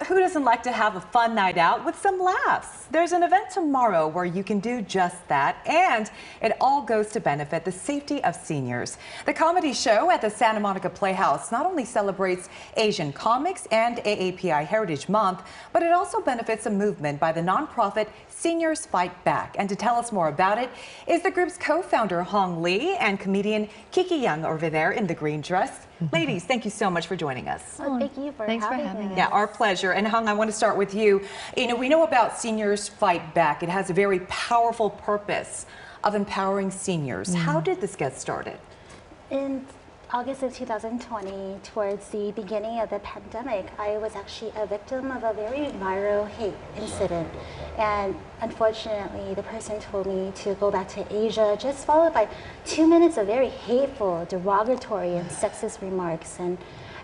who doesn't like to have a fun night out with some laughs? There's an event tomorrow where you can do just that, and it all goes to benefit the safety of seniors. The comedy show at the Santa Monica Playhouse not only celebrates Asian comics and AAPI Heritage Month, but it also benefits a movement by the nonprofit Seniors Fight Back. And to tell us more about it is the group's co-founder Hong Lee and comedian Kiki Young over there in the green dress. Ladies, thank you so much for joining us. Oh, thank you for having us. Yeah, our pleasure. And Hong, I want to start with you. We know about Seniors Fight Back. It has a very powerful purpose of empowering seniors. How did this get started? In August of 2020, towards the beginning of the pandemic, I was actually a victim of a very viral hate incident. And unfortunately, the person told me to go back to Asia, just followed by 2 minutes of very hateful, derogatory, and sexist remarks. And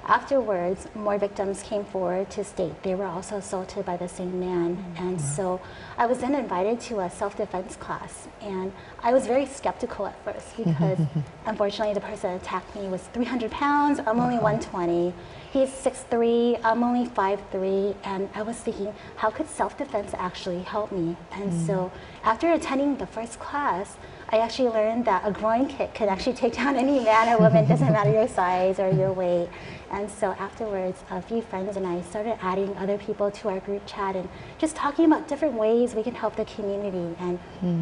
afterwards, more victims came forward to state they were also assaulted by the same man. And so I was then invited to a self-defense class. And I was very skeptical at first because unfortunately the person that attacked me was 300 pounds, I'm only 120. He's 6'3", I'm only 5'3", and I was thinking, how could self-defense actually help me? And so after attending the first class, I actually learned that a groin kick could actually take down any man or woman, doesn't matter your size or your weight. And so afterwards, a few friends and I started adding other people to our group chat and just talking about different ways we can help the community. And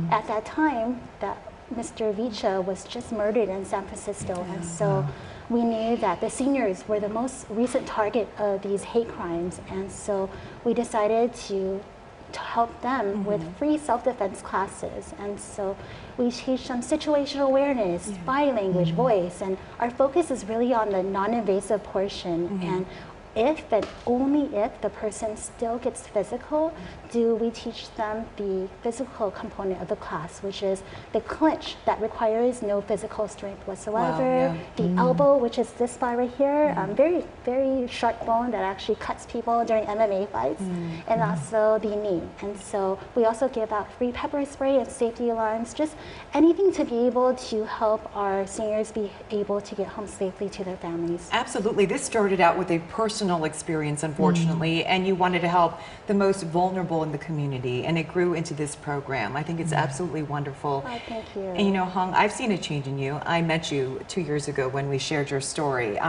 at that time, that Mr. Vicha was just murdered in San Francisco. And so we knew that the seniors were the most recent target of these hate crimes. And so we decided to help them with free self-defense classes. And so we teach them situational awareness, body language, voice, and our focus is really on the non-invasive portion. And if and only if the person still gets physical, do we teach them the physical component of the class, which is the clinch that requires no physical strength whatsoever, the elbow, which is this spot right here, very, very sharp bone that actually cuts people during MMA fights, and also the knee. And so we also give out free pepper spray and safety alarms, just anything to be able to help our seniors be able to get home safely to their families. Absolutely. This started out with a personal experience, unfortunately, and you wanted to help the most vulnerable in the community, and it grew into this program. I think it's absolutely wonderful. Oh, thank you. And you know, Hong, I've seen a change in you. I met you 2 years ago when we shared your story.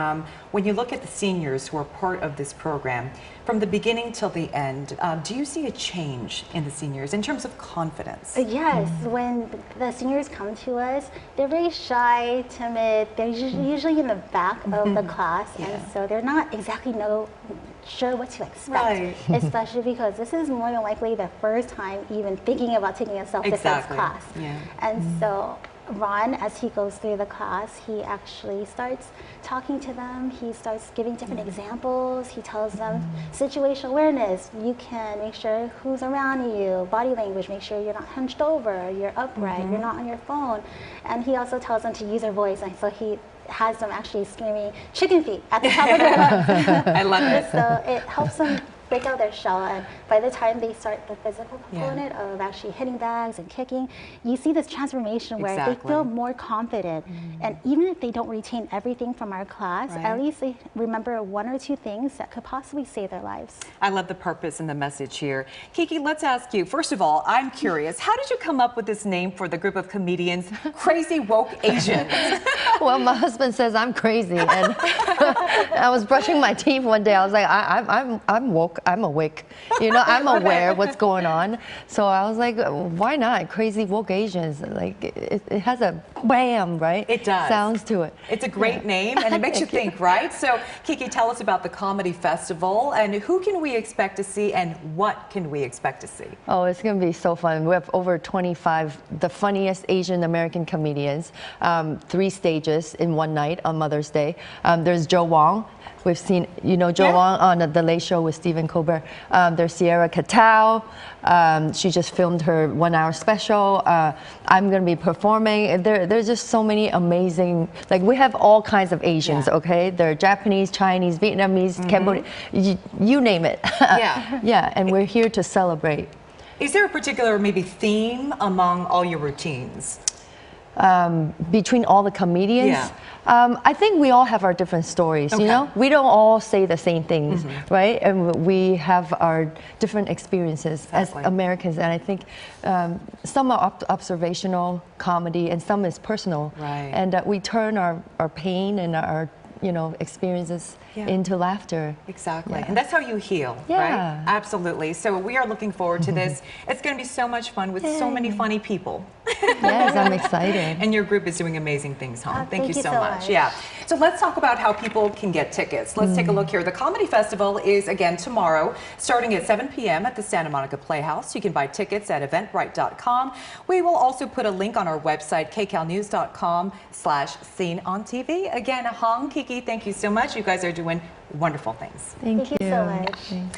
When you look at the seniors who are part of this program, from the beginning till the end, do you see a change in the seniors in terms of confidence? Yes, when the seniors come to us, they're very shy, timid. They're usually in the back of the class, and so they're not exactly sure what to expect, especially because this is more than likely the first time even thinking about taking a self-defense class. And so Ron, as he goes through the class, he actually starts talking to them. He starts giving different examples. He tells them situational awareness. You can make sure who's around you, body language, make sure you're not hunched over, you're upright, you're not on your phone. And he also tells them to use their voice. And so he has them actually screaming chicken feet at the top of their lungs. I love it. So it helps them break out their shell, and by the time they start the physical component of actually hitting bags and kicking, you see this transformation where they feel more confident. And even if they don't retain everything from our class, at least they remember 1 or 2 things that could possibly save their lives. I love the purpose and the message here. Kiki, let's ask you, first of all, I'm curious, how did you come up with this name for the group of comedians, Crazy Woke Asians? Well, my husband says I'm crazy, and I was brushing my teeth one day. I was like, I'm woke. I'm awake, you know, I'm aware what's going on. So I was like, why not? Crazy Woke Asians. Like, it has a bam, right? It does. Sounds to it. It's a great name, and it makes you think, right? So, Kiki, tell us about the Comedy Festival, and who can we expect to see, and what can we expect to see? Oh, it's going to be so fun. We have over 25, the funniest Asian American comedians, 3 stages in one night on Mother's Day. There's Joe Wong. We've seen, you know, Joe Wong on the Late Show with Stephen Colbert. There's Sierra Catao. She just filmed her 1-hour special. I'm going to be performing. There's just so many amazing, like we have all kinds of Asians, okay? They're Japanese, Chinese, Vietnamese, Cambodian, you name it. Yeah, and we're here to celebrate. Is there a particular maybe theme among all your routines? between all the comedians. Yeah. I think we all have our different stories, Okay. you know? We don't all say the same things, right? And we have our different experiences Exactly. as Americans. And I think some are observational comedy and some is personal. Right. And we turn our pain and our experiences into laughter. Exactly. Yeah. And that's how you heal, Yeah. right? Absolutely. So we are looking forward to this. It's going to be so much fun with so many funny people. Yes, I'm excited. And your group is doing amazing things, hon. Thank you so much. Yeah. So let's talk about how people can get tickets. Let's take a look here. The Comedy Festival is again tomorrow, starting at 7 p.m. at the Santa Monica Playhouse. You can buy tickets at eventbrite.com. We will also put a link on our website, kcalnews.com/sceneontv. Again, Hong, Kiki, thank you so much. You guys are doing wonderful things. Thank Thank you so much. Thanks.